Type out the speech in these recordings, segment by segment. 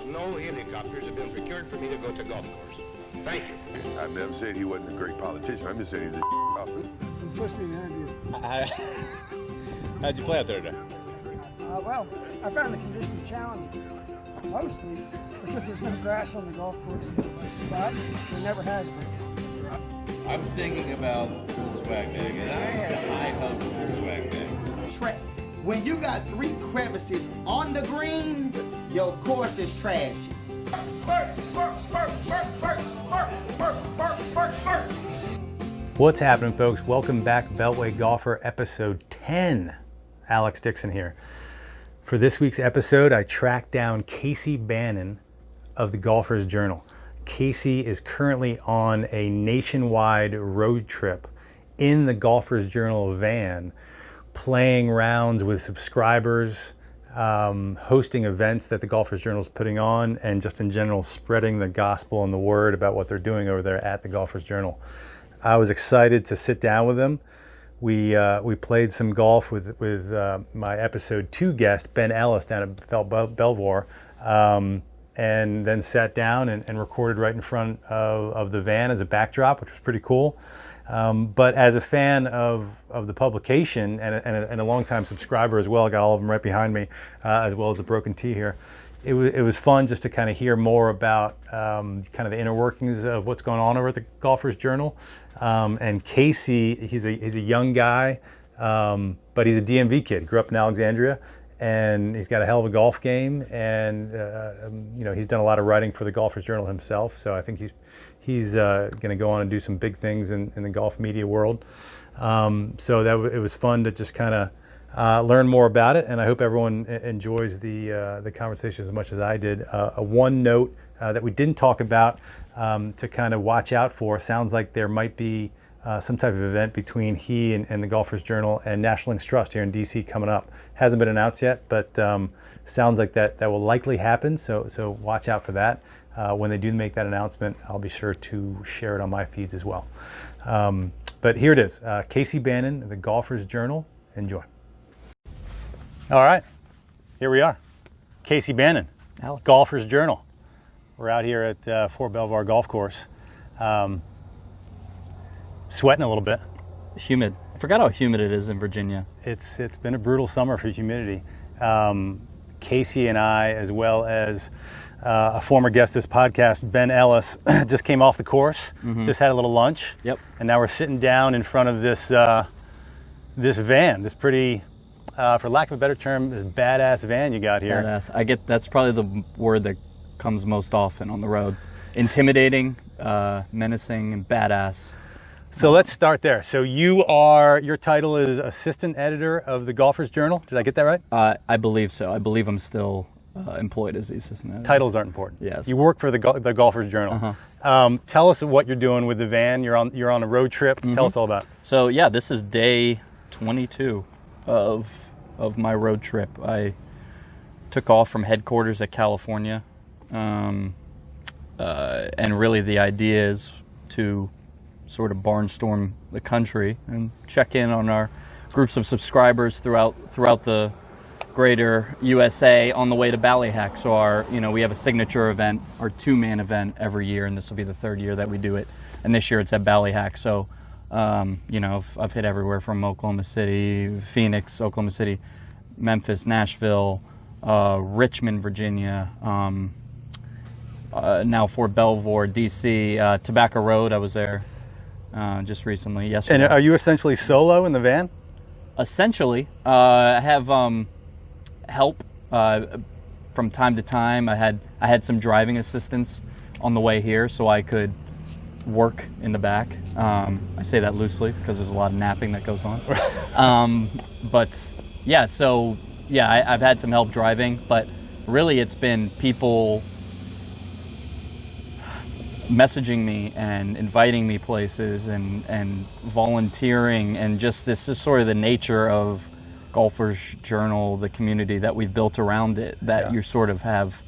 No helicopters have been procured for me to go to golf course. Thank you. I've never said he wasn't a great politician. I'm just saying he's a officer. It was supposed to be an interview. How'd you play out there today? Well, I found the conditions challenging, mostly because there's no grass on the golf course, but there never has been. I'm thinking about the swag bag, and I have high hopes for the swag bag. When you got 3 crevices on the green, your course is trashy. What's happening, folks? Welcome back, Beltway Golfer, episode 10. Alex Dixon here. For this week's episode, I tracked down Casey Bannon of the Golfer's Journal. Casey is currently on a nationwide road trip in the Golfer's Journal van, playing rounds with subscribers, hosting events that the Golfer's Journal is putting on, and just in general spreading the gospel and the word about what they're doing over there at the Golfer's Journal. I was excited to sit down with them. We played some golf with my episode 2 guest, Ben Ellis, down at Fort Belvoir, and then sat down and recorded right in front of the van as a backdrop, which was pretty cool. But as a fan of the publication and a longtime subscriber as well, I got all of them right behind me, as well as the Broken Tee here. It was fun just to kind of hear more about kind of the inner workings of what's going on over at the Golfer's Journal. And Casey, he's a young guy, but he's a DMV kid. Grew up in Alexandria, and he's got a hell of a golf game. And he's done a lot of writing for the Golfer's Journal himself. So I think he's going to go on and do some big things in the golf media world. So it was fun to just kind of learn more about it, and I hope everyone enjoys the conversation as much as I did. One note that we didn't talk about to kind of watch out for, sounds like there might be some type of event between he and the Golfer's Journal and National Links Trust here in DC coming up. Hasn't been announced yet, but sounds like that will likely happen, so watch out for that. When they do make that announcement, I'll be sure to share it on my feeds as well. But here it is, Casey Bannon, the Golfer's Journal. Enjoy. All right, here we are. Casey Bannon, Alex. Golfer's Journal. We're out here at Fort Belvoir Golf Course. Sweating a little bit. Humid. I forgot how humid it is in Virginia. It's been a brutal summer for humidity. Casey and I, as well as a former guest of this podcast, Ben Ellis, just came off the course, just had a little lunch. Yep. And now we're sitting down in front of this van, this pretty, for lack of a better term, this badass van you got here. Badass. That's probably the word that comes most often on the road. Intimidating, menacing, and badass. So let's start there. So your title is assistant editor of the Golfer's Journal. Did I get that right? I believe so. I believe I'm still employed as the assistant editor. Titles aren't important. Yes. You work for the Golfer's Journal. Tell us what you're doing with the van. You're on a road trip. Tell us all about it. So yeah, this is day 22 of my road trip. I took off from headquarters at California, and really the idea is to sort of barnstorm the country and check in on our groups of subscribers throughout the greater USA on the way to Ballyhack. So we have a signature event, our 2-man event every year, and this will be the 3rd year that we do it. And this year it's at Ballyhack. So, I've hit everywhere from Oklahoma City, Phoenix, Oklahoma City, Memphis, Nashville, Richmond, Virginia, now Fort Belvoir, DC, Tobacco Road. I was there just recently, yesterday. And are you essentially solo in the van? Essentially. I have help from time to time. I had some driving assistance on the way here, so I could work in the back. I say that loosely because there's a lot of napping that goes on. But yeah, I've had some help driving, but really it's been people messaging me and inviting me places and volunteering, and just this is sort of the nature of Golfer's Journal, the community that we've built around it, that you sort of have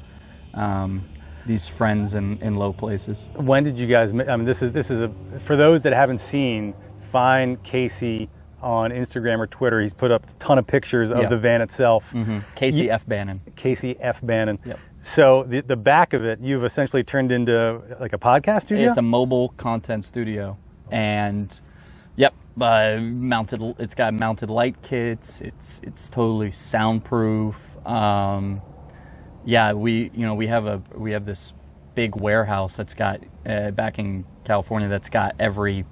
these friends in low places. When did you guys, this is for those that haven't seen, find Casey on Instagram or Twitter. He's put up a ton of pictures of the van itself. Casey F. Bannon. Casey F. Bannon. Yep. So the back of it, you've essentially turned into like a podcast studio? It's a mobile content studio, and yep, mounted. It's got mounted light kits. It's totally soundproof. Yeah, we have this big warehouse that's got back in California that's got every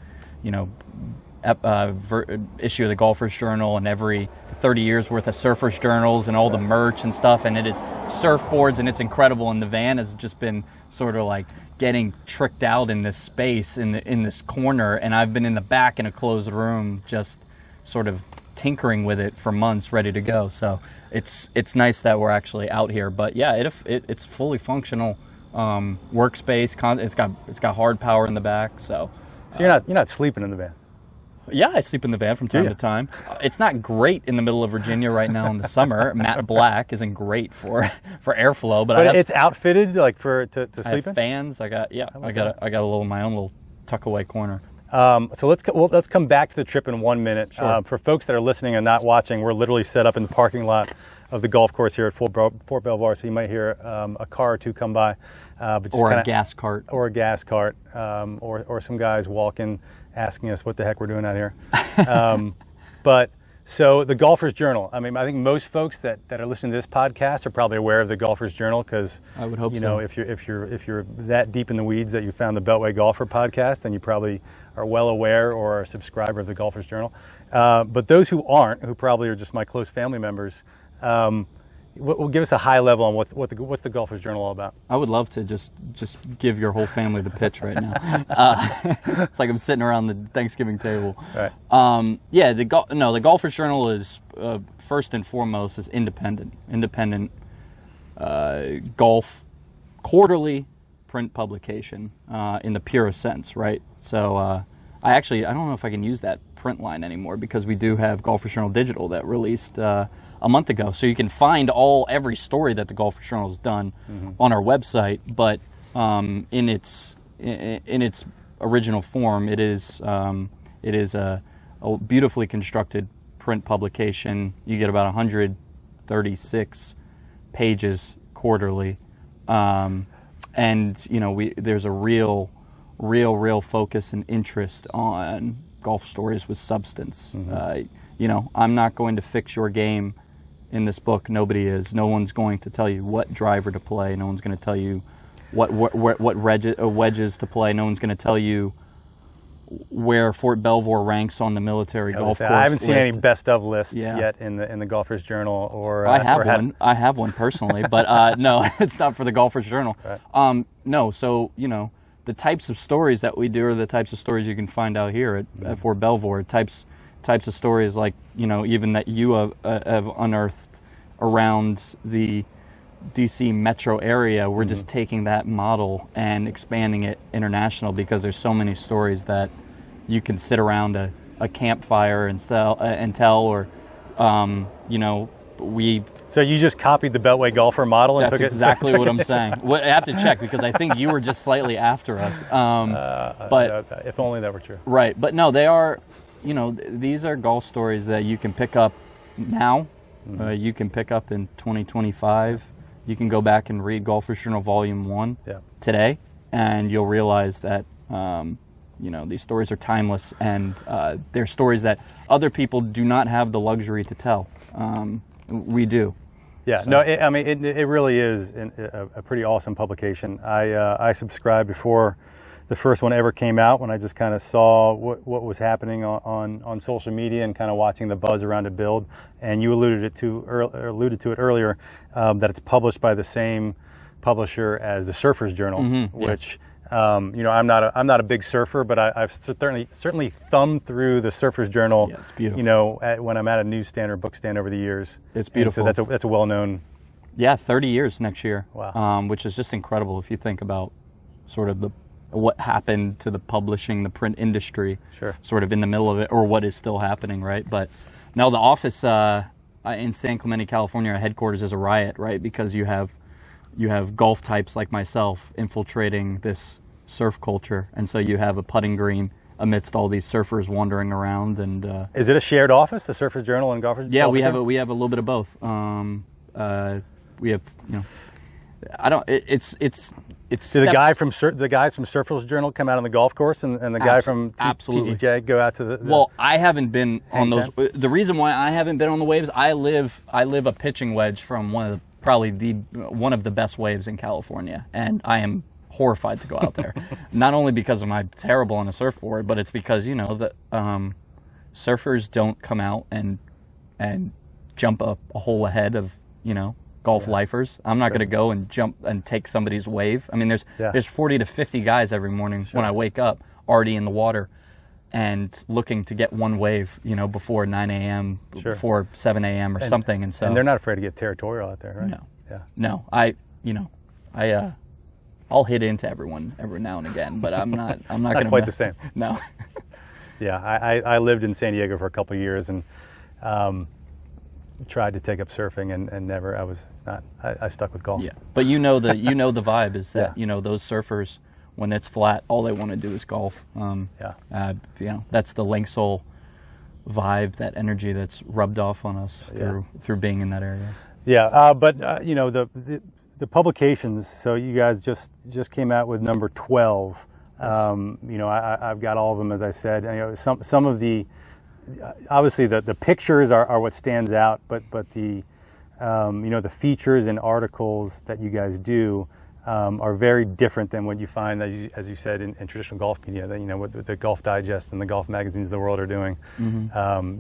issue of the Golfer's Journal and every 30 years worth of Surfer's Journals and all the merch and stuff, and it is surfboards, and it's incredible. And the van has just been sort of like getting tricked out in this space in this corner, and I've been in the back in a closed room just sort of tinkering with it for months, ready to go. So it's nice that we're actually out here. But yeah, it's fully functional workspace. It's got hard power in the back. So you're not sleeping in the van? Yeah, I sleep in the van from time to time. It's not great in the middle of Virginia right now in the summer. Matte black isn't great for airflow, but it's outfitted like to sleep in. I have fans. I got my own little tuck away corner. So let's come back to the trip in 1 minute. Sure. For folks that are listening and not watching, we're literally set up in the parking lot of the golf course here at Fort Belvoir, so you might hear a car or two come by. Or a gas cart. Or a gas cart, or some guys walking, asking us what the heck we're doing out here. But so the Golfer's Journal. I mean, I think most folks that are listening to this podcast are probably aware of the Golfer's Journal because I would hope if you're that deep in the weeds that you found the Beltway Golfer podcast, then you probably are well aware or are a subscriber of the Golfer's Journal. But those who aren't, who probably are just my close family members, will give us a high level on what's the Golfer's Journal all about. I would love to just give your whole family the pitch right now. It's like I'm sitting around the Thanksgiving table. Right. The Golfer's Journal is first and foremost is independent golf quarterly print publication in the purest sense, right? So I don't know if I can use that print line anymore because we do have Golfer's Journal Digital that released a month ago. So you can find every story that the Golfer's Journal has done on our website, but in its original form, it is a beautifully constructed print publication. You get about 136 pages quarterly, and there's a real focus and interest on golf stories with substance. I'm not going to fix your game in this book. Nobody is. No one's going to tell you what driver to play. No one's going to tell you what wedges to play. No one's going to tell you where Fort Belvoir ranks on the military golf course. I haven't seen list. any best of lists yet in the Golfer's Journal. Or I have one. I have one personally, but no, it's not for the Golfer's Journal. Right. No, so the types of stories that we do are the types of stories you can find out here at Fort Belvoir. Types of stories like even that you have unearthed around the DC metro area. We're just taking that model and expanding it international because there's so many stories that you can sit around a campfire and tell, or So you just copied the Beltway Golfer model and that's took it? Exactly what I'm saying. I have to check because I think you were just slightly after us. But if only that were true. Right, but no, they are. These are golf stories that you can pick up now. You can pick up in 2025. You can go back and read Golfer's Journal Volume 1 today, and you'll realize that these stories are timeless, and they're stories that other people do not have the luxury to tell. We do. Yeah, so. It really is a pretty awesome publication. I subscribed before the first one ever came out, when I just kind of saw what was happening on social media and kind of watching the buzz around it build. And you alluded to it earlier, that it's published by the same publisher as the Surfer's Journal, which I'm not a big surfer, but I've certainly thumbed through the Surfer's Journal. Yeah, it's beautiful. When I'm at a newsstand or bookstand over the years. It's beautiful. And so that's a well-known. Yeah, 30 years next year. Wow. Which is just incredible if you think about sort of what happened to the publishing, the print industry, sort of in the middle of it, or what is still happening, right? But no, the office in San Clemente, California, our headquarters is a riot, right? Because you have golf types like myself infiltrating this surf culture, and so you have a putting green amidst all these surfers wandering around. And is it a shared office, the Surfer's Journal and Golfer's? Yeah, we have a little bit of both. We have I don't. It's. Do the guys from Surfers Journal come out on the golf course, and the guy from absolutely TGJ go out to the well, I haven't been on those. tent? The reason why I haven't been on the waves, I live a pitching wedge from one of the best waves in California, and I am horrified to go out there. Not only because I'm terrible on a surfboard, but it's because that surfers don't come out and jump a hole ahead of golf lifers. I'm not going to go and jump and take somebody's wave. I mean, there's 40 to 50 guys every morning when I wake up already in the water and looking to get one wave, before 9 a.m., before 7 a.m. or something. And so, and they're not afraid to get territorial out there, right? No. Yeah. No. I'll hit into everyone every now and again, but I'm not going to. Quite the same. No. Yeah, I lived in San Diego for a couple of years and tried to take up surfing and never. I stuck with golf. Yeah, but the vibe is that those surfers, when it's flat, all they want to do is golf. That's the Link Soul vibe, that energy that's rubbed off on us through being in that area. Yeah, but the publications. So you guys just came out with number 12. Yes. I've got all of them, as I said. Some of the obviously the pictures are what stands out, but the the features and articles that you guys do are very different than what you find, as you said, in traditional golf media. That what the Golf Digest and the golf magazines of the world are doing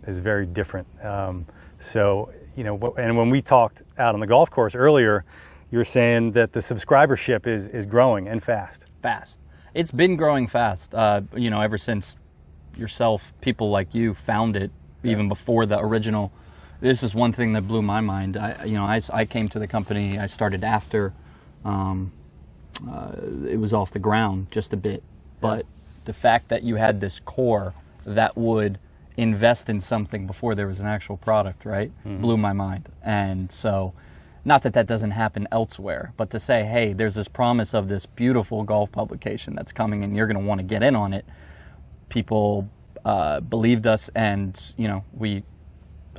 is very different. And when we talked out on the golf course earlier, you were saying that the subscribership is growing and fast. Fast. It's been growing fast. Ever since yourself, people like you found it, even before the original. This is one thing that blew my mind. I came to the company. I started after it was off the ground just a bit, but the fact that you had this core that would invest in something before there was an actual product, right, blew my mind. And so, not that doesn't happen elsewhere, but to say, hey, there's this promise of this beautiful golf publication that's coming, and you're going to want to get in on it. People believed us, and we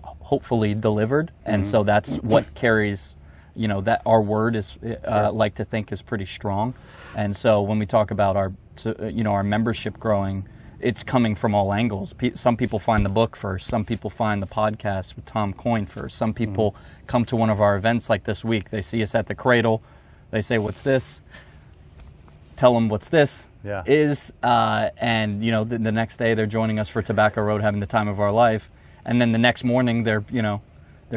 hopefully delivered, and so that's what carries. That our word is like to think is pretty strong, and so when we talk about our membership growing, it's coming from all angles. Some people find the book first. Some people find the podcast with Tom Coyne first. Some people come to one of our events like this week. They see us at the Cradle. They say, "What's this?" Tell them what's this is, and the next day they're joining us for Tobacco Road, having the time of our life, and then the next morning they're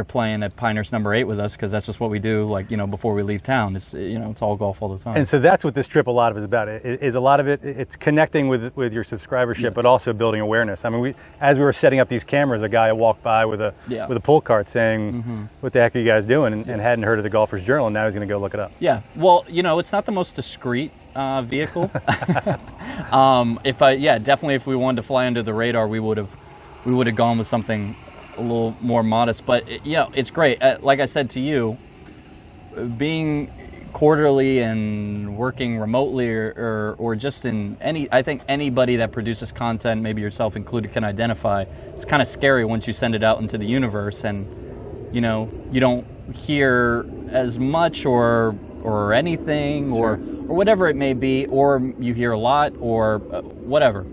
playing at Pinehurst number 8 with us, because that's just what we do. Before we leave town, it's it's all golf all the time. And so that's what this trip a lot of it is about. Is a lot of it's connecting with your subscribership, but also building awareness. I mean, as we were setting up these cameras, a guy walked by with a pull cart saying, "What the heck are you guys doing?" and hadn't heard of the Golfer's Journal, and now he's going to go look it up. Yeah. Well, it's not the most discreet vehicle. Definitely, if we wanted to fly under the radar, we would have gone with something a little more modest, but it's great. Like I said to you, being quarterly and working remotely or just in I think anybody that produces content, maybe yourself included, can identify. It's kind of scary once you send it out into the universe, and you don't hear as much or anything or whatever it may be, or you hear a lot or whatever.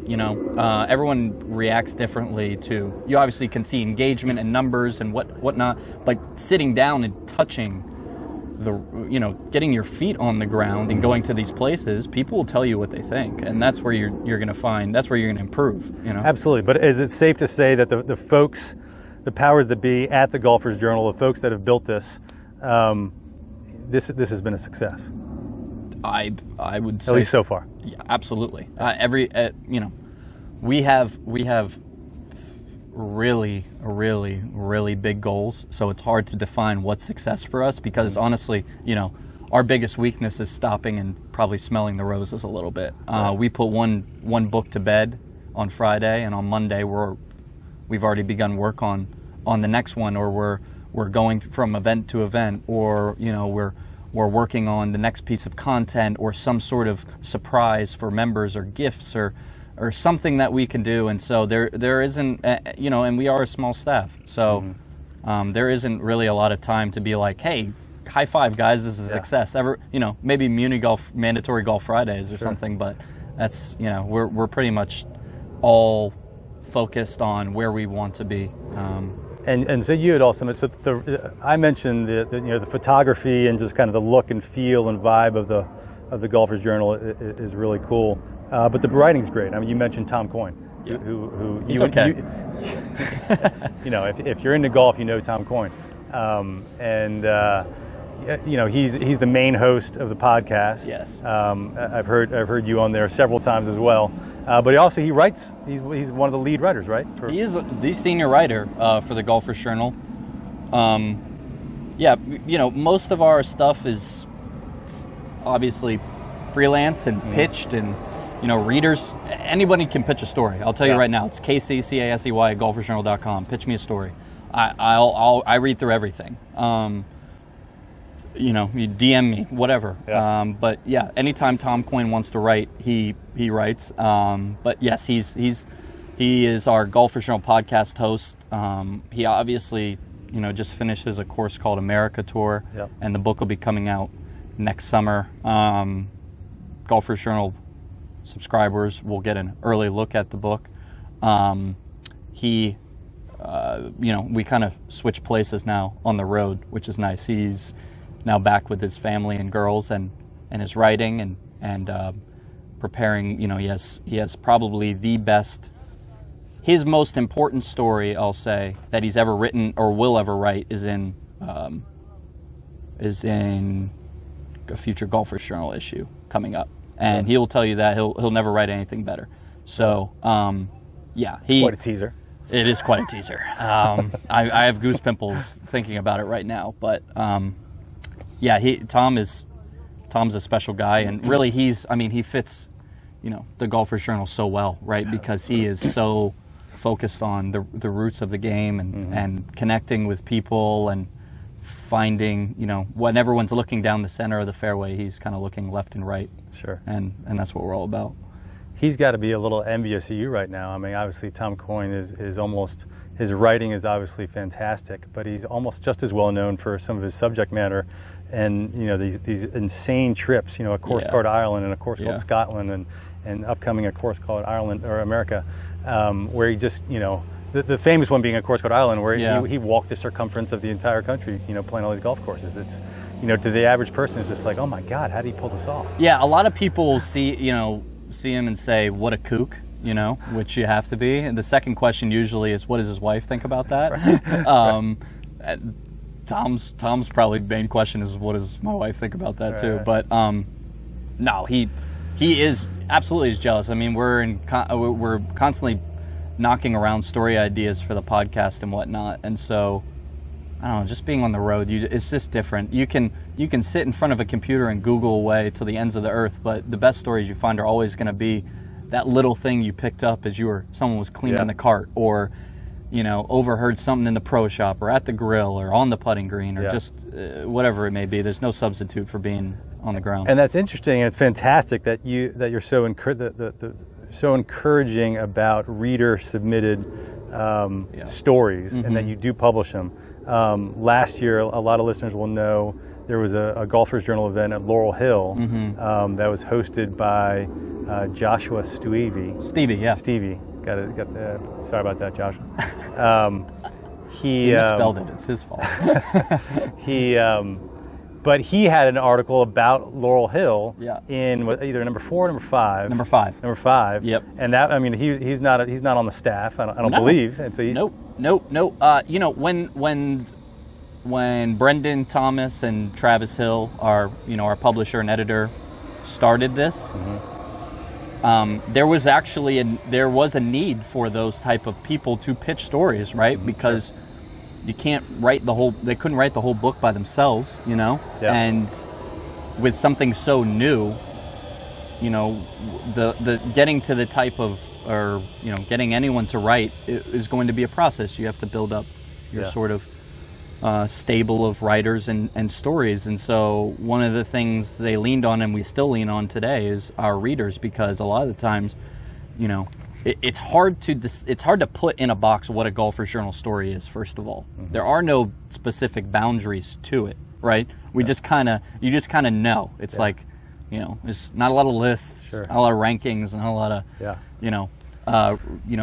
Everyone reacts differently to. You obviously can see engagement and numbers and whatnot, but sitting down and touching getting your feet on the ground and going to these places, people will tell you what they think, and that's where you're going to find. That's where you're going to improve. Absolutely. But is it safe to say that the folks, the powers that be at the Golfer's Journal, the folks that have built this, this has been a success? I would say, at least so far. Yeah, absolutely. We have really, really, really big goals. So it's hard to define what's success for us, because honestly, our biggest weakness is stopping and probably smelling the roses a little bit. We put one book to bed on Friday, and on Monday we've already begun work on the next one, or we're going from event to event, or we're working on the next piece of content, or some sort of surprise for members, or gifts, or something that we can do. And so there isn't, and we are a small staff, so there isn't really a lot of time to be like, hey, high five, guys, this is a success. Maybe Muni Golf, mandatory Golf Fridays or something, but that's, we're pretty much all focused on where we want to be. And so you had also, I mentioned the photography and just kind of the look and feel and vibe of the Golfer's Journal is really cool. But the writing's great. I mean, you mentioned Tom Coyne. Yeah. Who He's okay. If you're into golf, you know Tom Coyne. He's the main host of the podcast. Yes. I've heard you on there several times as well. But he writes. He's one of the lead writers, right? He is the senior writer for the Golfer's Journal. Most of our stuff is obviously freelance and pitched, and readers. Anybody can pitch a story. I'll tell you right now. It's KCCASEY at golfersjournal.com. Pitch me a story. I read through everything. You DM me, whatever. Yeah. But yeah, anytime Tom Coyne wants to write, he writes. But yes, he is our Golfer's Journal podcast host. He obviously, just finishes a course called America Tour, and the book will be coming out next summer. Golfer's Journal subscribers will get an early look at the book. We kind of switch places now on the road, which is nice. He's now back with his family and girls and his writing and preparing. He has probably the best, his most important story, I'll say, that he's ever written or will ever write is in a future Golfer's Journal issue coming up, and he will tell you that he'll never write anything better. So quite a teaser. It is quite a teaser. I have goose pimples thinking about it right now. But Tom's a special guy, and really he fits, the Golfer's Journal so well, right? Because he is so focused on the roots of the game and connecting with people and finding, when everyone's looking down the center of the fairway, he's kind of looking left and right. Sure. And that's what we're all about. He's got to be a little envious of you right now. I mean, obviously Tom Coyne is almost, his writing is obviously fantastic, but he's almost just as well known for some of his subject matter and, these insane trips, a course called Ireland and a course called Scotland and upcoming a course called Ireland or America, where he just, the famous one being a course called Ireland, where he walked the circumference of the entire country, playing all these golf courses. It's, to the average person, it's just like, oh my God, how did he pull this off? Yeah, a lot of people see him and say, what a kook, which you have to be. And the second question usually is, what does his wife think about that? Right. Tom's probably main question is, what does my wife think about that too? But no, he is absolutely jealous. I mean, we're constantly knocking around story ideas for the podcast and whatnot, and so I don't know, just being on the road, it's just different. You can sit in front of a computer and Google away to the ends of the earth, but the best stories you find are always going to be that little thing you picked up as someone was cleaning the cart, or overheard something in the pro shop or at the grill or on the putting green or just whatever it may be. There's no substitute for being on the ground. And that's interesting, and it's fantastic that you're so so encouraging about reader submitted stories, and that you do publish them. Last year, a lot of listeners will know there was a Golfer's Journal event at Laurel Hill that was hosted by Joshua Stevie. Stevie. Sorry about that, Joshua. He misspelled it. It's his fault. But he had an article about Laurel Hill in either number 4 or number 5. Number 5. Number 5. Yep. And that, I mean, he's not on the staff. I don't believe. And so Nope. When Brendan Thomas and Travis Hill, our publisher and editor, started this, there was a need for those type of people to pitch stories, right? Because you can't they couldn't write the whole book by themselves, and with something so new, the getting to the type of, or getting anyone to write is going to be a process. You have to build up your sort of stable of writers and stories. And so one of the things they leaned on, and we still lean on today, is our readers, because a lot of the times, it's hard to put in a box what a Golfer's Journal story is. First of all, there are no specific boundaries to it, right? We just kind of know. It's like, there's not a lot of lists, Sure. not a lot of rankings, not a lot of,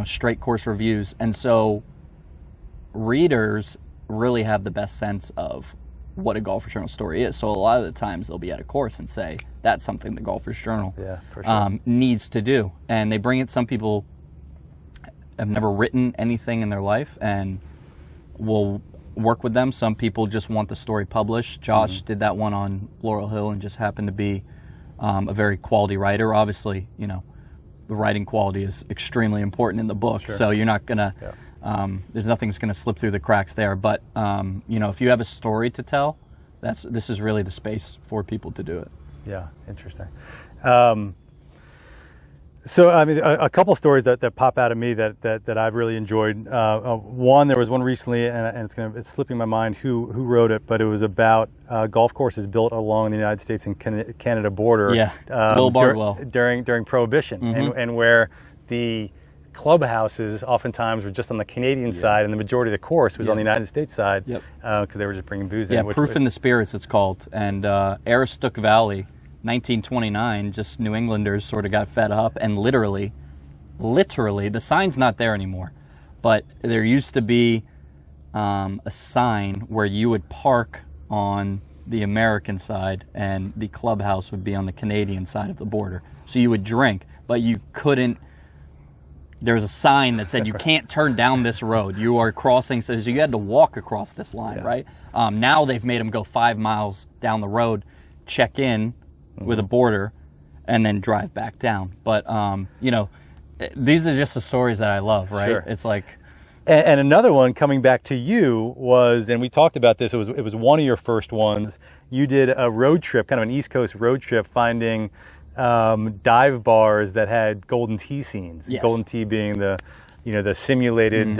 straight course reviews. And so readers really have the best sense of what a Golfer's Journal story is. So a lot of the times they'll be at a course and say, that's something the Golfer's Journal for sure. needs to do. And they bring it, some people have never written anything in their life and will work with them. Some people just want the story published. Josh did that one on Laurel Hill and just happened to be a very quality writer. Obviously, the writing quality is extremely important in the book. Sure. So you're not going to, there's nothing that's going to slip through the cracks there. But, if you have a story to tell, this is really the space for people to do it. Yeah, interesting. So, I mean, a couple stories that pop out of me that I've really enjoyed. One, there was one recently, and it's slipping my mind who wrote it, but it was about golf courses built along the United States and Canada border. Yeah, Bill Bardwell. During Prohibition, and where the clubhouses oftentimes were just on the Canadian side, and the majority of the course was on the United States side, because they were just bringing booze in. Yeah, Proof in the Spirits, it's called. And Aristo Valley, 1929, just New Englanders sort of got fed up, and literally, the sign's not there anymore, but there used to be a sign where you would park on the American side and the clubhouse would be on the Canadian side of the border. So you would drink, but you couldn't. There was a sign that said you can't turn down this road. You are crossing, so you had to walk across this line, right? Now they've made them go 5 miles down the road, check in with a border, and then drive back down. But, these are just the stories that I love, right? Sure. It's like... And another one coming back to you was, and we talked about this, it was one of your first ones. You did a road trip, kind of an East Coast road trip, finding dive bars that had golden tee scenes. Yes. Golden tee being the simulated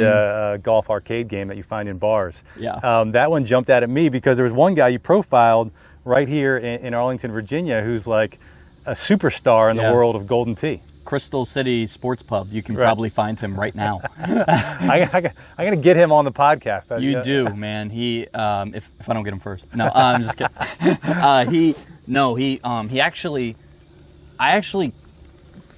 golf arcade game that you find in bars. Yeah. That one jumped out at me because there was one guy you profiled right here in Arlington, Virginia, who's like a superstar in the world of golden tee. Crystal City Sports Pub. You can probably find him right now. I'm gonna get him on the podcast. You do, man. He, if I don't get him first, no, I'm just kidding. I actually,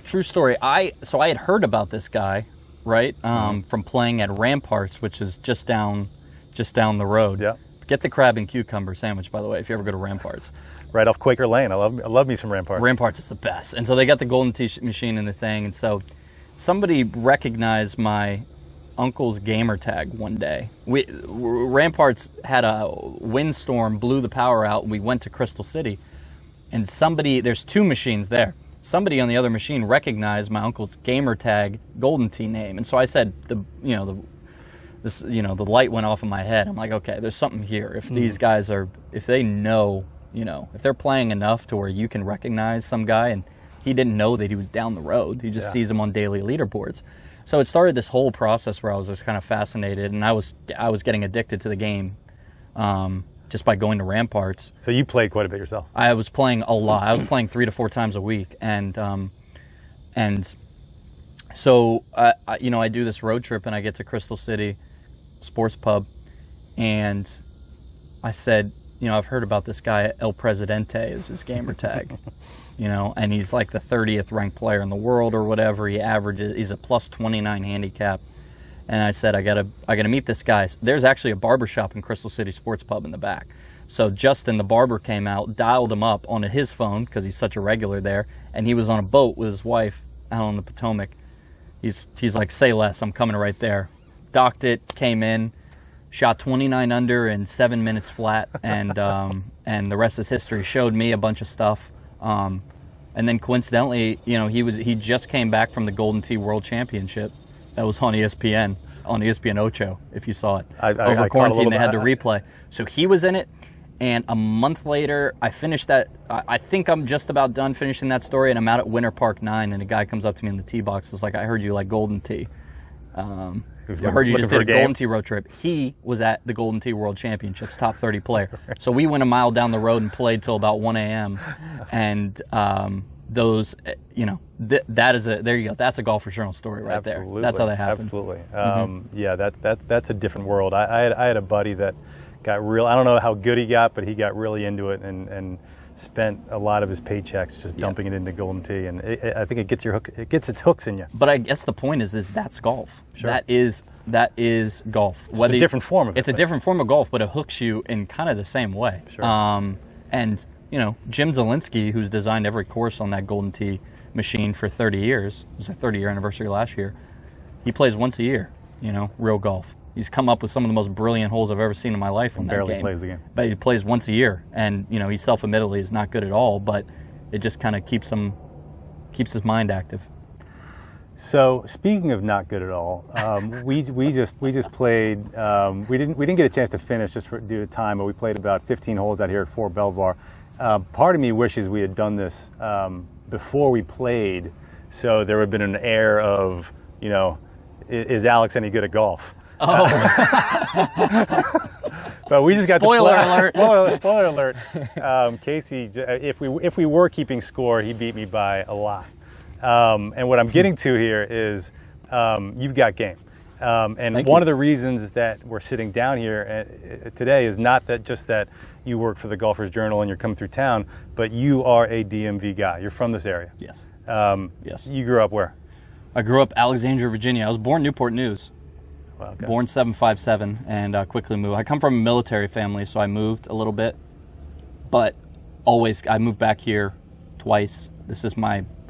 true story. I had heard about this guy, right, from playing at Ramparts, which is just down the road. Yeah. Get the crab and cucumber sandwich, by the way, if you ever go to Ramparts. Right off Quaker Lane. I love me some Ramparts. Ramparts is the best. And so they got the golden tee machine and the thing. And so somebody recognized my uncle's gamer tag one day. Ramparts had a windstorm, blew the power out, and we went to Crystal City. And there's two machines there. Somebody on the other machine recognized my uncle's gamer tag golden tee name. And so I said, the light went off in my head. I'm like, okay, there's something here. If these guys if they know, if they're playing enough to where you can recognize some guy, and he didn't know that he was down the road. He just sees him on daily leaderboards. So it started this whole process where I was just kind of fascinated, and I was getting addicted to the game just by going to Ramparts. So you played quite a bit yourself. I was playing a lot. I was playing 3 to 4 times a week, and so I do this road trip, and I get to Crystal City Sports Pub, and I said, I've heard about this guy, El Presidente is his gamer tag, and he's like the 30th ranked player in the world or whatever. He's a plus 29 handicap. And I said, I gotta meet this guy. There's actually a barbershop in Crystal City Sports Pub in the back. So Justin, the barber, came out, dialed him up on his phone because he's such a regular there, and he was on a boat with his wife out on the Potomac. He's like, say less, I'm coming right there. Docked it, came in, shot 29 under in 7 minutes flat, and the rest is history. Showed me a bunch of stuff, and then coincidentally, he just came back from the Golden Tee World Championship. That was on ESPN Ocho, if you saw it. Over quarantine, they had to replay. So he was in it, and a month later, I finished that. I think I'm just about done finishing that story, and I'm out at Winter Park 9, and a guy comes up to me in the tee box. Was like, I heard you like Golden Tee. I heard you just did a Golden Tee road trip. He was at the Golden Tee World Championships, top 30 player. So we went a mile down the road and played till about 1 a.m. And those, there you go. That's a Golfer's Journal story right there. That's how that happened. Absolutely. Yeah, that's a different world. I had a buddy that got real. I don't know how good he got, but he got really into it and spent a lot of his paychecks just dumping it into Golden Tee, and I think it gets its hooks in you. But I guess the point is that's golf. Sure. That is golf. It's a different form of it. It's a different form of golf, but it hooks you in kind of the same way. Sure. And Jim Zielinski, who's designed every course on that Golden Tee machine for 30 years, it was their 30-year anniversary last year. He plays once a year, real golf. He's come up with some of the most brilliant holes I've ever seen in my life on that game. Barely plays the game. But he plays once a year, and he self-admittedly is not good at all, but it just kind of keeps his mind active. So speaking of not good at all, we just played. We didn't get a chance to finish just due to time, but we played about 15 holes out here at Fort Belvoir. Part of me wishes we had done this before we played, so there would have been an air of, is Alex any good at golf? Oh. But we just got Spoiler alert. Spoiler alert. Casey, if we were keeping score, he beat me by a lot. And what I'm getting to here is you've got game. And one of the reasons that we're sitting down here today is not that you work for the Golfer's Journal and you're coming through town, but you are a DMV guy. You're from this area. Yes. Yes. You grew up where? I grew up Alexandria, Virginia. I was born Newport News. Well, okay. Born 757 and quickly moved. I come from a military family, so I moved a little bit, but I moved back here twice.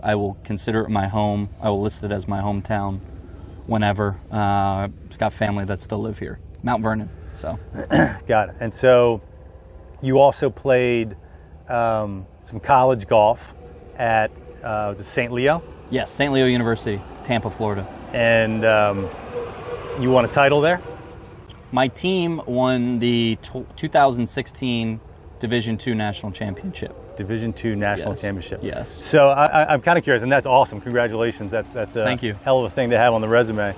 I will consider it my home. I will list it as my hometown whenever. It's got family that still live here. Mount Vernon, so. Got it. And so you also played some college golf at was it St. Leo? Yes, St. Leo University, Tampa, Florida. And you won a title there? My team won the 2016 Division II National Championship. Division II National Championship. Yes. So I'm kind of curious, and that's awesome. Congratulations. That's a Thank you. hell of a thing to have on the resume.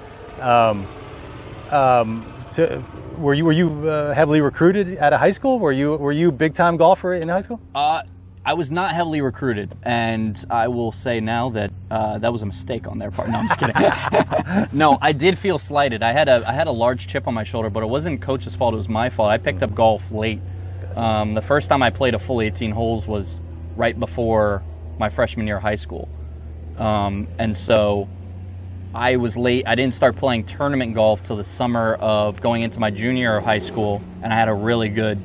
So were you heavily recruited out of high school? Were you a big time golfer in high school? I was not heavily recruited, and I will say now that that was a mistake on their part. No, I'm just kidding. No, I did feel slighted. I had a large chip on my shoulder, but it wasn't coach's fault. It was my fault. I picked up golf late. The first time I played a full 18 holes was right before my freshman year of high school, and so I was late. I didn't start playing tournament golf till the summer of going into my junior year of high school, and I had a really good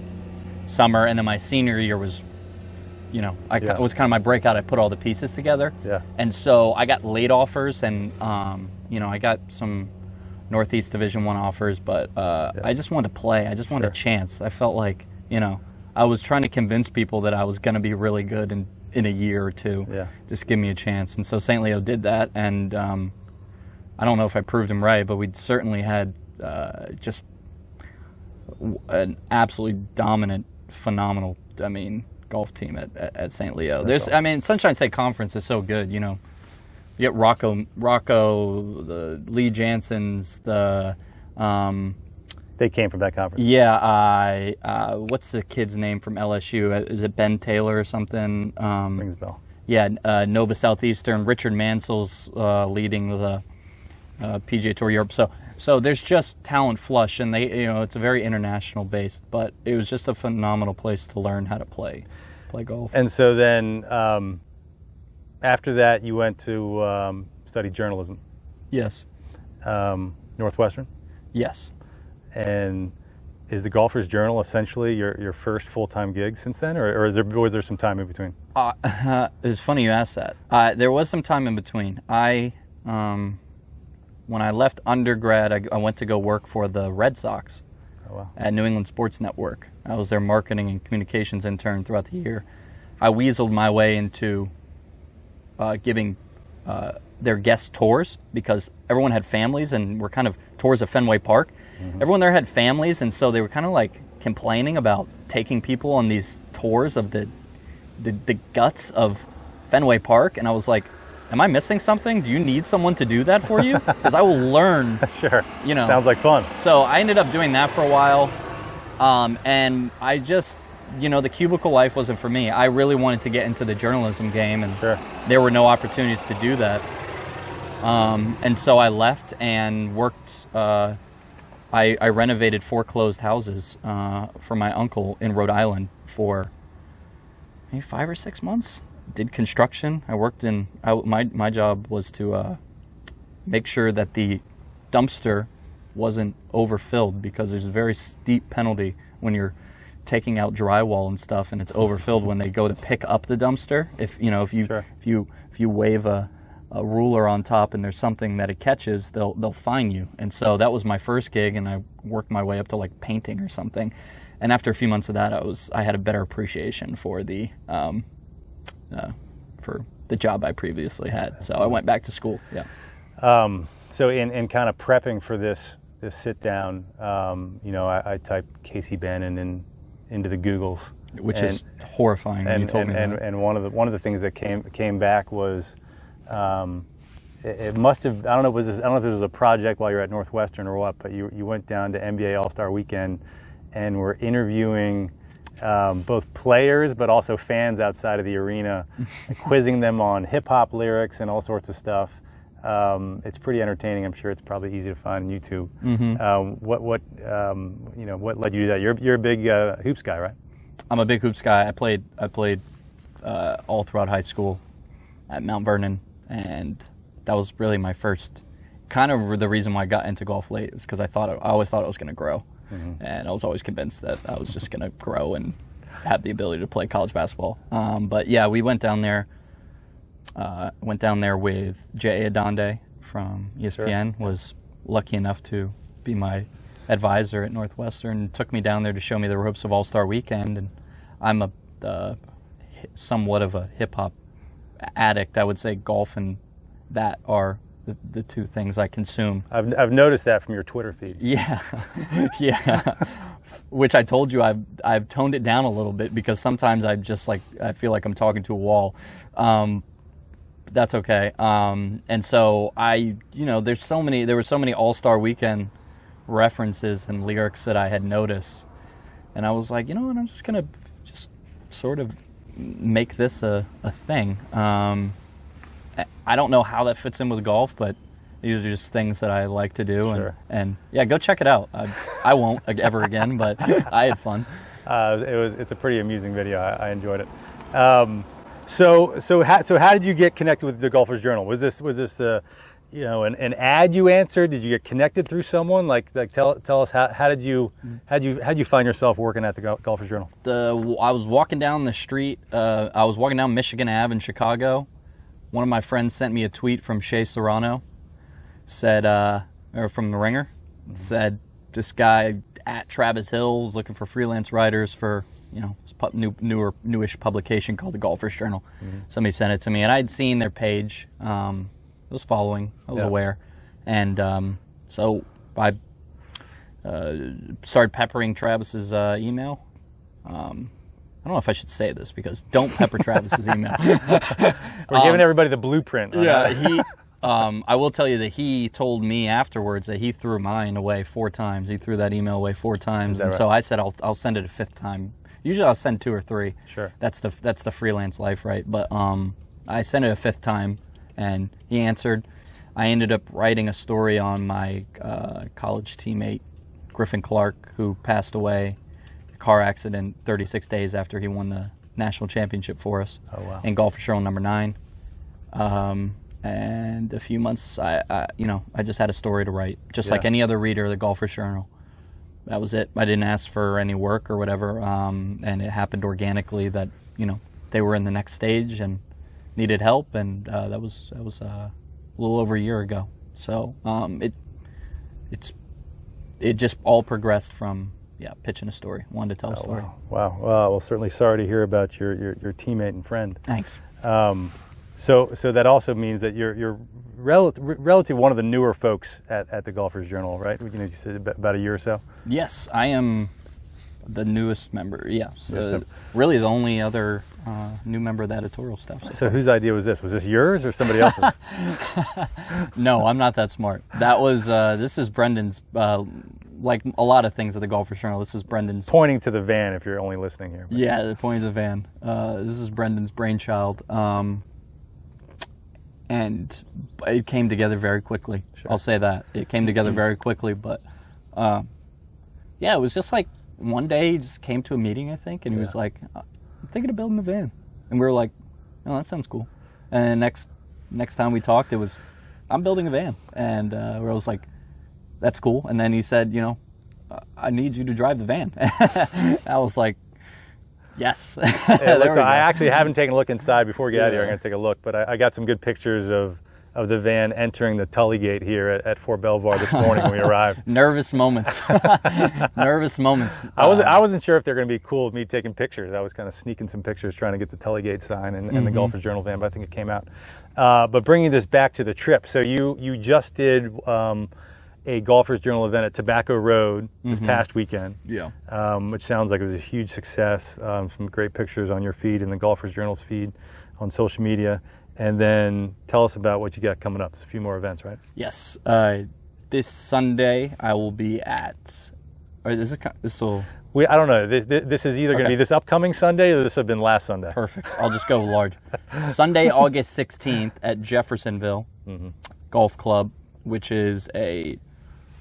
summer. And then my senior year was. It was kind of my breakout. I put all the pieces together. Yeah. And so I got late offers, and I got some Northeast Division I offers, but I just wanted to play. I just wanted a chance. I felt like I was trying to convince people that I was going to be really good in a year or two. Yeah. Just give me a chance. And so St. Leo did that, and I don't know if I proved him right, but we certainly had just an absolutely dominant, phenomenal. Golf team at St. Leo. Sunshine State Conference is so good. You get Rocco, the Lee Jansons, the. They came from that conference. Yeah, what's the kid's name from LSU? Is it Ben Taylor or something? Rings a bell. Yeah, Nova Southeastern. Richard Mansell's leading the PGA Tour Europe. So there's just talent flush, and it's a very international based, but it was just a phenomenal place to learn how to play golf. And so then after that, you went to study journalism. Yes. Northwestern? Yes. And is the Golfer's Journal essentially your first full-time gig since then, or was there some time in between? It's funny you asked that. There was some time in between. When I left undergrad, I went to go work for the Red Sox at New England Sports Network. I was their marketing and communications intern throughout the year. I weaseled my way into giving their guest tours because everyone had families and were kind of tours of Fenway Park. Mm-hmm. Everyone there had families, and so they were kind of like complaining about taking people on these tours of the guts of Fenway Park. And I was like, am I missing something? Do you need someone to do that for you? Because I will learn. Sure. Sounds like fun. So I ended up doing that for a while. And I just, the cubicle life wasn't for me. I really wanted to get into the journalism game, and there were no opportunities to do that. And so I left and worked I renovated foreclosed houses for my uncle in Rhode Island for maybe 5 or 6 months. Did construction. I worked in, my job was to make sure that the dumpster wasn't overfilled, because there's a very steep penalty when you're taking out drywall and stuff and it's overfilled when they go to pick up the dumpster. If you wave a ruler on top and there's something that it catches, they'll fine you. And so that was my first gig, and I worked my way up to like painting or something. And after a few months of that, I had a better appreciation for the job I previously had. So I went back to school. Yeah. So in kind of prepping for this sit down, I typed Casey Bannon into the Googles, which is horrifying. When you told me that. And one of the things that came back was, it must have, I don't know if it was a project while you were at Northwestern or what, but you went down to NBA AllStar Weekend and were interviewing both players but also fans outside of the arena, quizzing them on hip hop lyrics and all sorts of stuff. It's pretty entertaining. I'm sure it's probably easy to find on YouTube. Mm-hmm. What led you to that? You're a big hoops guy, right? I'm a big hoops guy. I played all throughout high school at Mount Vernon, and that was really my first, kind of the reason why I got into golf late, is because I always thought it was going to grow. Mm-hmm. And I was always convinced that I was just going to grow and have the ability to play college basketball. But yeah, we went down there. Went down there with J.A. Adonde from ESPN. Sure. Was lucky enough to be my advisor at Northwestern. Took me down there to show me the ropes of AllStar Weekend, and I'm somewhat of a hip hop addict. I would say golf and that are the two things I consume. I've noticed that from your Twitter feed. Yeah, yeah. Which I told you I've toned it down a little bit, because sometimes I feel like I'm talking to a wall. That's okay. And so there were so many AllStar Weekend references and lyrics that I had noticed, and I was like, I'm just gonna sort of make this a thing. I don't know how that fits in with golf, but these are just things that I like to do. Sure. And yeah, go check it out. I won't ever again, but I had fun. It's a pretty amusing video. I enjoyed it. So how did you get connected with the Golfer's Journal? Was this an ad you answered? Did you get connected through someone? Like tell us how did you find yourself working at the Golfer's Journal? I was walking down the street. I was walking down Michigan Ave in Chicago. One of my friends sent me a tweet from Shea Serrano. Said, or from The Ringer, said this guy at Travis Hill was looking for freelance writers for his newish publication called the Golfer's Journal. Mm-hmm. Somebody sent it to me, and I'd seen their page. I was following. I was aware, and so I started peppering Travis's email. I don't know if I should say this, because don't pepper Travis's email. We're giving everybody the blueprint. Yeah, I will tell you that he told me afterwards that he threw mine away 4 times. He threw that email away 4 times, and right? So I said I'll send it a 5th time. Usually I'll send 2 or 3. Sure. That's the freelance life, right? But I sent it a 5th time, and he answered. I ended up writing a story on my college teammate Griffin Clark, who passed away in a car accident 36 days after he won the national championship for us. Oh wow! In Golfer's Journal number 9. And a few months, I just had a story to write, just like any other reader of the Golfer's Journal. That was it. I didn't ask for any work or whatever, and it happened organically that they were in the next stage and needed help, and that was a little over a year ago. So it just all progressed from pitching a story, wanted to tell a story. Wow. Well, certainly sorry to hear about your teammate and friend. Thanks. So that also means that you're relative one of the newer folks at the Golfer's Journal, right? You said about a year or so. Yes, I am the newest member. Yeah, so really the only other new member of the editorial staff. So whose idea was this? Was this yours or somebody else's? No, I'm not that smart. That was this is Brendan's. Like a lot of things at the Golfer's Journal, this is Brendan's. Pointing to the van if you're only listening here. Yeah, they're pointing to the van. This is Brendan's brainchild. And it came together very quickly. Sure. I'll say that. It came together very quickly, but Yeah, it was just like one day he just came to a meeting, I think, and he was like, I'm thinking of building a van. And we were like, oh, that sounds cool. And next time we talked, it was, I'm building a van. And I was like, that's cool. And then he said, I need you to drive the van. I was like, yes. I actually haven't taken a look inside. Before we get out of here, I'm going to take a look. But I got some good pictures of the van entering the Tully Gate here at Fort Belvoir this morning when we arrived. Nervous moments. Nervous moments. I wasn't sure if they're going to be cool with me taking pictures. I was kind of sneaking some pictures trying to get the Tully Gate sign and the Golfer's Journal van, but I think it came out. But bringing this back to the trip, so you just did a Golfer's Journal event at Tobacco Road this past weekend, which sounds like it was a huge success. Some great pictures on your feed and the Golfer's Journal's feed on social media. And then tell us about what you got coming up. There's a few more events, right? Yes. This Sunday I will be at. Or this will. I don't know. This is either going to be this upcoming Sunday or this have been last Sunday. Perfect. I'll just go large. Sunday, August 16th at Jeffersonville Golf Club, which is a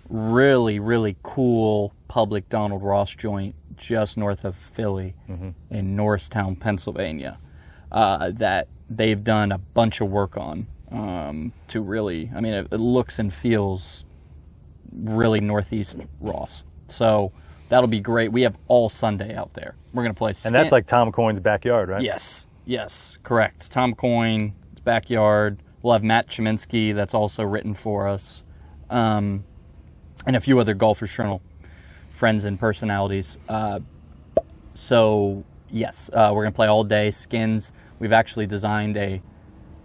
really, really cool public Donald Ross joint just north of Philly in Norristown, Pennsylvania, that they've done a bunch of work on to really, it looks and feels really Northeast Ross. So that'll be great. We have all Sunday out there. We're going to play. And that's like Tom Coyne's backyard, right? Yes, correct. Tom Coyne's backyard. We'll have Matt Chiminski, that's also written for us, and a few other Golfer's Journal friends and personalities. So, yes, we're going to play all day, skins. We've actually designed a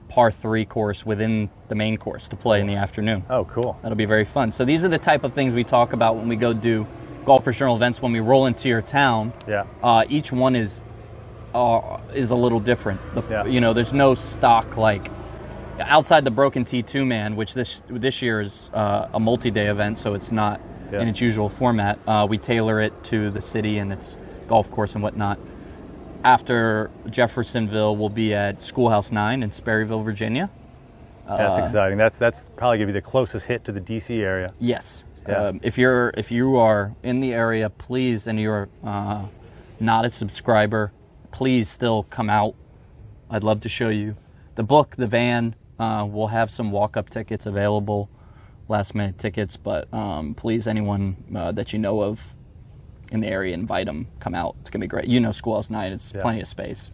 par 3 course within the main course to play in the afternoon. Oh, cool. That'll be very fun. So these are the type of things we talk about when we go do Golfer's Journal events when we roll into your town. Yeah. Each one is a little different. There's no stock like outside the Broken T2 Man, which this year is a multi-day event, so it's not in its usual format. We tailor it to the city and its golf course and whatnot. After Jeffersonville, we'll be at Schoolhouse 9 in Sperryville, Virginia. That's exciting. That's probably going to be the closest hit to the D.C. area. Yes. Yeah. If you are in the area, please, and you're not a subscriber, please still come out. I'd love to show you the book, the van. We'll have some walk-up tickets available, last-minute tickets, but please, anyone that you know of in the area, invite them, come out. It's going to be great. Schoolhouse 9, it's plenty of space.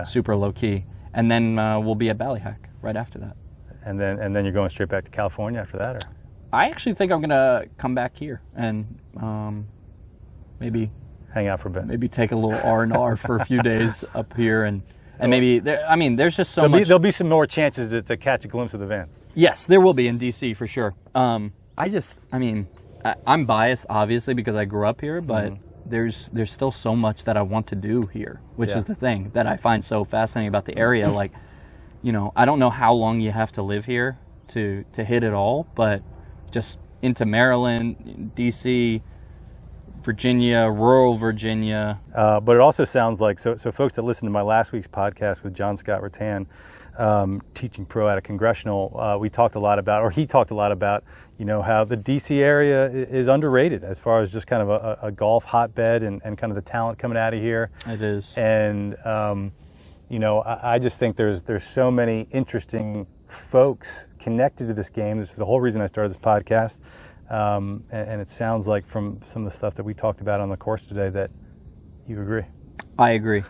Super low-key. And then we'll be at Ballyhack right after that. And then you're going straight back to California after that? Or? I actually think I'm going to come back here and maybe hang out for a bit. Maybe take a little R&R for a few days up here, and maybe there's just much. There'll be some more chances to catch a glimpse of the van. Yes, there will be in DC for sure. I'm biased obviously because I grew up here, but there's still so much that I want to do here, which is the thing that I find so fascinating about the area. Like, I don't know how long you have to live here to hit it all, but just into Maryland, DC, Virginia, rural Virginia. But it also sounds like, so folks that listened to my last week's podcast with John Scott Rattan, teaching pro out of Congressional, he talked a lot about how the DC area is underrated as far as just kind of a golf hotbed and kind of the talent coming out of here. It is. And, I just think there's so many interesting folks connected to this game. This is the whole reason I started this podcast. And it sounds like from some of the stuff that we talked about on the course today that you agree. I agree.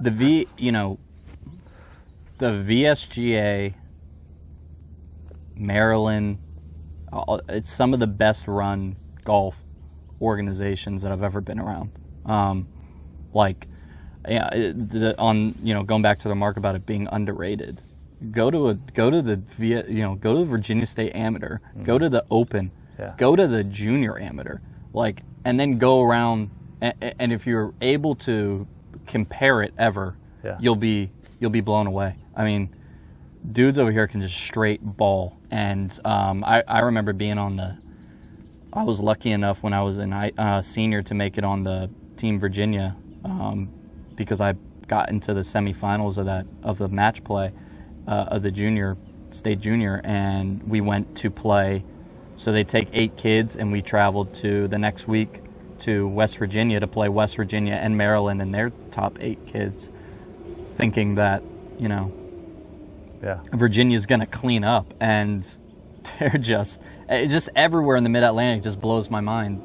The VSGA, Maryland, it's some of the best run golf organizations that I've ever been around. Going back to the remark about it being underrated. Go to the Virginia State Amateur, go to the Open, go to the Junior Amateur, and then go around. And if you're able to compare it ever, you'll be blown away. Dudes over here can just straight ball. And I remember being I was lucky enough when I was in senior to make it on the Team Virginia because I got into the semifinals of the match play of the state junior, and we went to play So they take 8 kids, and we traveled to the next week to West Virginia to play West Virginia and Maryland and their top 8 kids, thinking that, Virginia's going to clean up, and they're just everywhere in the Mid-Atlantic just blows my mind.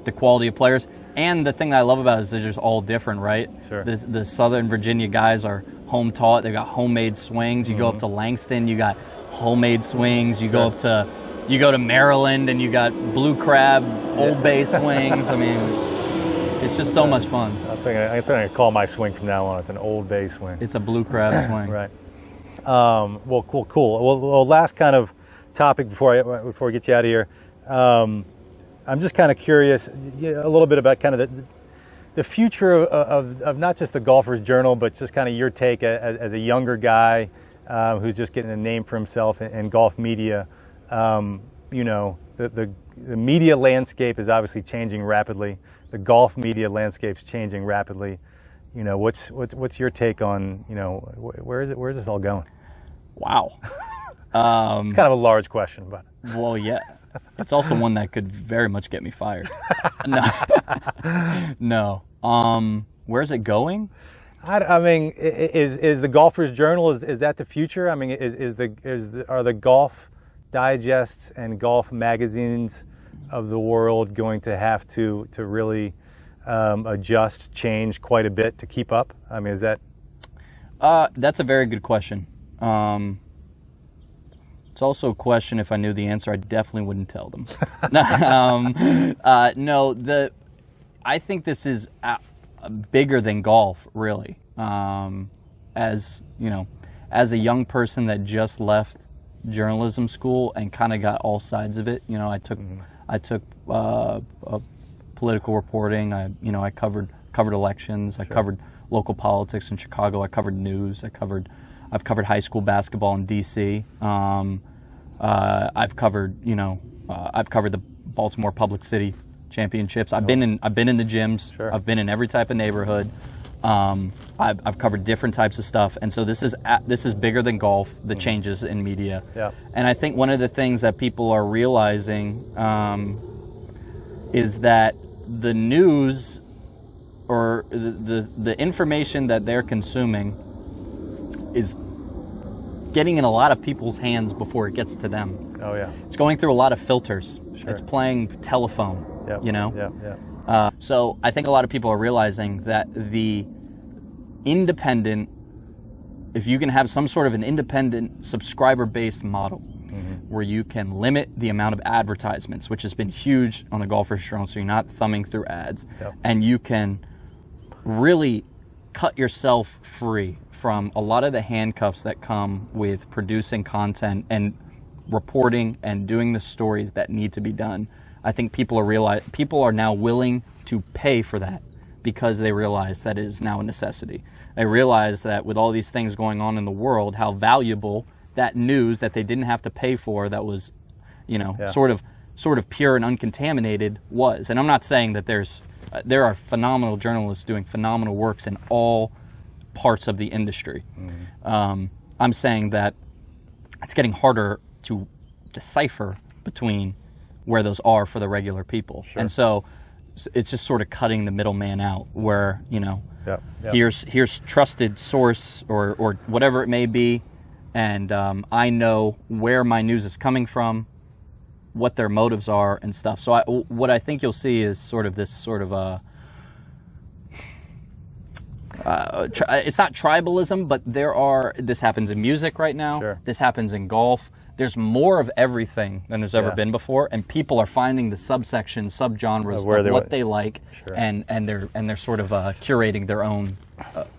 The quality of players, and the thing that I love about it is they're just all different, right? Sure. The Southern Virginia guys are home taught. They've got homemade swings. You go up to Langston, you got homemade swings. You go to Maryland, and you got blue crab, Old Bay swings. I mean, it's just so much fun. I'm going to call my swing from now on. It's an Old Bay swing. It's a blue crab swing. Right. Well, cool. Well, last kind of topic before we get you out of here. I'm just kind of curious, a little bit about kind of the future of not just the Golfer's Journal, but just kind of your take as a younger guy who's just getting a name for himself in golf media. The media landscape is obviously changing rapidly. The golf media landscape's changing rapidly. What's your take on, where's this all going? Wow. It's kind of a large question, but. Well, yeah. It's also one that could very much get me fired. No. Where's it going? I mean, is the Golfer's Journal, is that the future? I mean, are the golf digests and golf magazines of the world going to have to really adjust, change quite a bit to keep up? I mean, is that? That's a very good question. It's also a question, if I knew the answer, I definitely wouldn't tell them. I think this is bigger than golf, really. As a young person that just left journalism school and kind of got all sides of it, I took political reporting. I covered elections. I covered local politics in Chicago. I covered news. I've covered high school basketball in D.C. I've covered the Baltimore Public City Championships. I've been in the gyms. Sure. I've been in every type of neighborhood. I've covered different types of stuff, and so this is bigger than golf. The changes in media, and I think one of the things that people are realizing is that the news or the information that they're consuming is getting in a lot of people's hands before it gets to them. Oh yeah. It's going through a lot of filters. Sure. It's playing telephone. Yep. Yeah. So I think a lot of people are realizing that the independent, if you can have some sort of an independent subscriber-based model where you can limit the amount of advertisements, which has been huge on the Golfer's Journal, so you're not thumbing through ads, and you can really cut yourself free from a lot of the handcuffs that come with producing content and reporting and doing the stories that need to be done. I think people are now willing to pay for that because they realize that it is now a necessity. They realize that with all these things going on in the world, how valuable that news that they didn't have to pay for, that was, sort of pure and uncontaminated was. And I'm not saying that there are phenomenal journalists doing phenomenal works in all parts of the industry. I'm saying that it's getting harder to decipher between where those are for the regular people. Sure. And so it's just sort of cutting the middleman out where, here's trusted source or whatever it may be, and I know where my news is coming from, what their motives are and stuff. So what I think you'll see is sort of this sort of it's not tribalism, but this happens in music right now. Sure. This happens in golf. There's more of everything than there's ever been before, and people are finding the subsections, subgenres of what they like, and they're sort of curating their own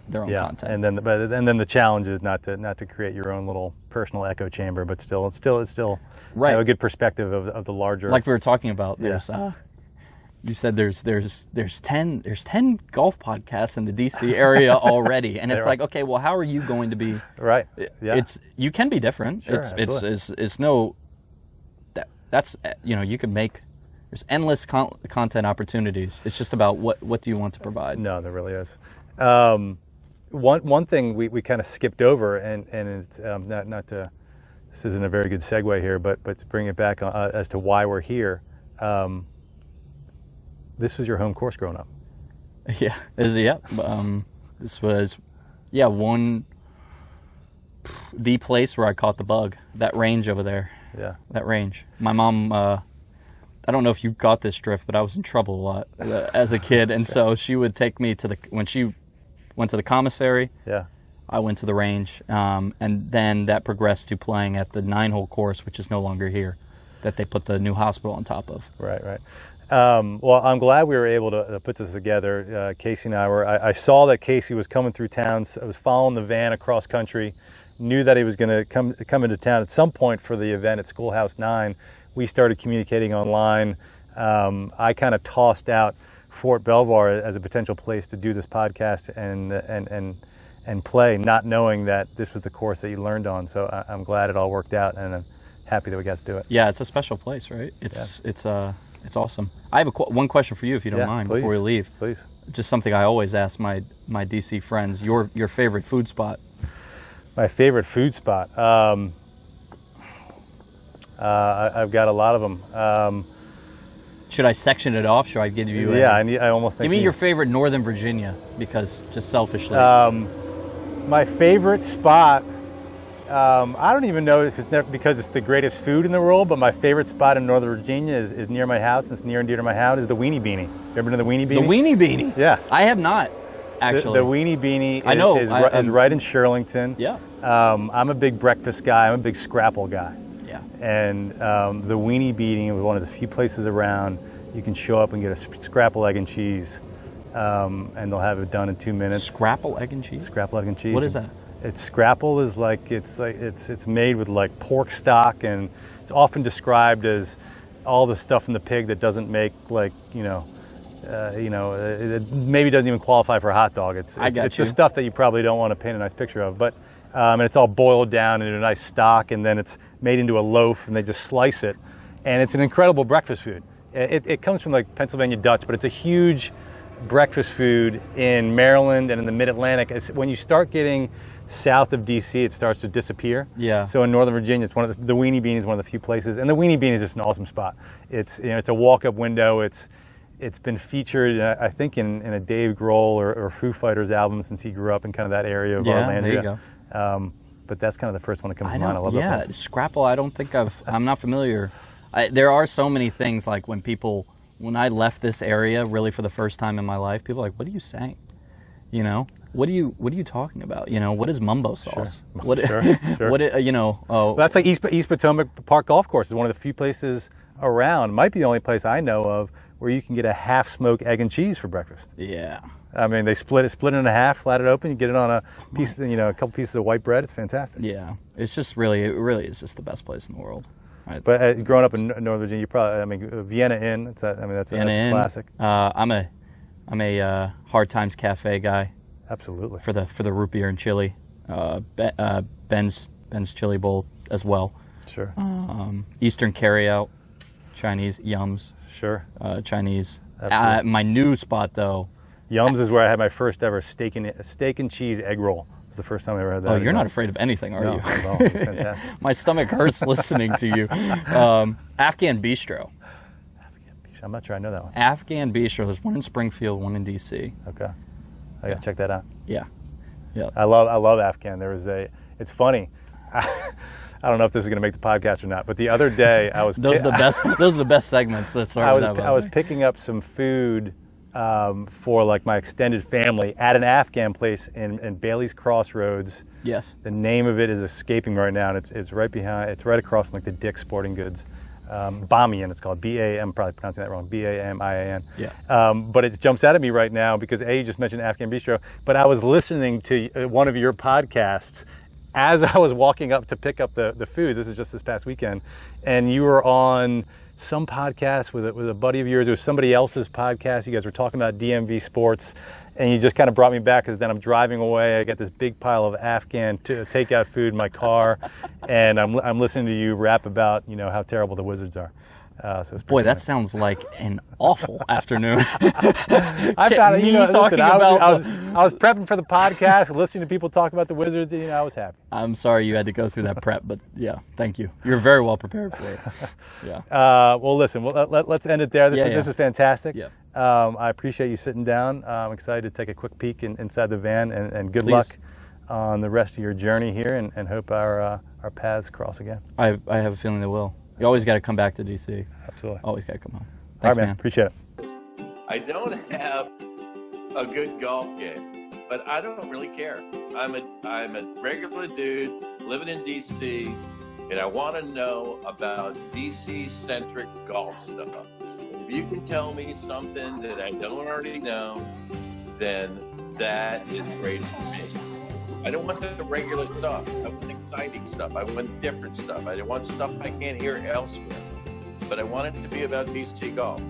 content. And then the challenge is not to create your own little personal echo chamber, but it's still right. A good perspective of the larger. Like we were talking about, there's you said there's 10 golf podcasts in the DC area already, and it's like, okay, well, how are you going to be right? Yeah, you can be different. Sure, it's no that's you can make. There's endless content opportunities. It's just about what do you want to provide. No, there really is. One thing we kind of skipped over, and it's not to this isn't a very good segue here, but to bring it back as to why we're here, this was your home course growing up. Yeah, this was, the place where I caught the bug. That range over there. Yeah. That range. My mom, I don't know if you got this drift, but I was in trouble a lot as a kid, and so she would take me when she went to the commissary. Yeah. I went to the range, and then that progressed to playing at the 9-hole course, which is no longer here, that they put the new hospital on top of. Right. Well, I'm glad we were able to put this together. Casey and I saw that Casey was coming through town. I was following the van across country, knew that he was going to come into town at some point for the event at Schoolhouse 9. We started communicating online. I kind of tossed out Fort Belvoir as a potential place to do this podcast and play, not knowing that this was the course that you learned on. So I'm glad it all worked out, and I'm happy that we got to do it. Yeah, it's a special place, right? It's awesome. I have one question for you, if you don't mind, please, before we leave. Please. Just something I always ask my DC friends. Your favorite food spot? My favorite food spot. I've got a lot of them. Should I section it off? Should I give you? I almost think. Give me your favorite Northern Virginia, because just selfishly. My favorite spot. I don't even know if it's because it's the greatest food in the world, but my favorite spot in Northern Virginia is near my house, and it's near and dear to my house, is the Weenie Beanie. You ever been to the Weenie Beanie? The Weenie Beanie? Yes. I have not, actually. The Weenie Beanie I know. is right in Shirlington. Yeah. I'm a big breakfast guy. I'm a big Scrapple guy. Yeah. And the Weenie Beanie was one of the few places around you can show up and get a Scrapple egg and cheese, and they'll have it done in 2 minutes. Scrapple egg and cheese? Scrapple egg and cheese. What is that? Scrapple is it's made with like pork stock, and it's often described as all the stuff in the pig that doesn't make it maybe doesn't even qualify for a hot dog. It's the stuff that you probably don't want to paint a nice picture of, but and it's all boiled down into a nice stock, and then it's made into a loaf, and they just slice it, and it's an incredible breakfast food. It comes from like Pennsylvania Dutch, but it's a huge breakfast food in Maryland and in the Mid-Atlantic. When you start getting south of DC, it starts to disappear. Yeah. So in Northern Virginia, it's one of the Weenie Beanie is one of the few places, and the Weenie Beanie is just an awesome spot. It's a walk-up window. It's been featured, I think, in a Dave Grohl or Foo Fighters album since he grew up in kind of that area of Arlandia. There you go. But that's kind of the first one that comes to mind. I love that place. Scrapple. I don't think I'm not familiar. There are so many things, like when I left this area really for the first time in my life, people are like, "What are you saying? You know, what are you talking about? You know, what is mumbo sauce? Sure. What Well, that's like East Potomac Park Golf Course is one of the few places around. Might be the only place I know of where you can get a half-smoked egg and cheese for breakfast. Yeah. I mean, they split it in half, flat it open. You get it on a piece, a couple pieces of white bread. It's fantastic. Yeah, it's just it really is just the best place in the world. Right. But growing up in Northern Virginia, you probably, Vienna Inn. That's a classic. I'm a Hard Times Cafe guy. Absolutely. For the root beer and chili, Ben's Chili Bowl as well. Sure. Eastern Carryout, Chinese Yums. Sure. Chinese. Absolutely. My new spot though. Yums is where I had my first ever steak and cheese egg roll. It was the first time I ever had that. Oh, you're not afraid of anything, are you? No, not at all. It's fantastic. My stomach hurts listening to you. Afghan Bistro. I'm not sure I know that one. Afghan Bistro. There's one in Springfield, one in DC. Okay. I gotta check that out. Yeah. I love Afghan. It's funny. I don't know if this is going to make the podcast or not, but the other day I was those are the best segments. Let's start with that. I was picking up some food for like my extended family at an Afghan place in Bailey's Crossroads. Yes. The name of it is escaping right now, and it's right behind. It's right across from like the Dick's Sporting Goods. Bamiyan, it's called B-A-M. Probably pronouncing that wrong. B-A-M-I-A-N. Yeah. But it jumps out at me right now because you just mentioned Afghan Bistro, but I was listening to one of your podcasts as I was walking up to pick up the food. This is just this past weekend, and you were on some podcast with a buddy of yours. It was somebody else's podcast. You guys were talking about DMV sports, and you just kind of brought me back because then I'm driving away. I got this big pile of Afghan takeout food in my car, and I'm listening to you rap about how terrible the Wizards are. So it's pretty Boy, that fun. sounds like an awful afternoon. I found it. Me Listen, talking I about was prepping for the podcast, listening to people talk about the Wizards. I was happy. I'm sorry you had to go through that prep, but yeah, thank you. You're very well prepared for it. Yeah. Well, listen, let's end it there. This is fantastic. Yeah. I appreciate you sitting down. I'm excited to take a quick peek inside the van, and good Please. luck on the rest of your journey here, and hope our paths cross again. I have a feeling they will. You always got to come back to DC. Absolutely. Always got to come home. All Thanks, right, man. man. Appreciate it. I don't have a good golf game, but I don't really care. I'm a regular dude living in DC, and I want to know about DC-centric golf stuff. If you can tell me something that I don't already know, then that is great for me. I don't want the regular stuff. I want exciting stuff. I want different stuff. I want stuff I can't hear elsewhere. But I want it to be about DC golf.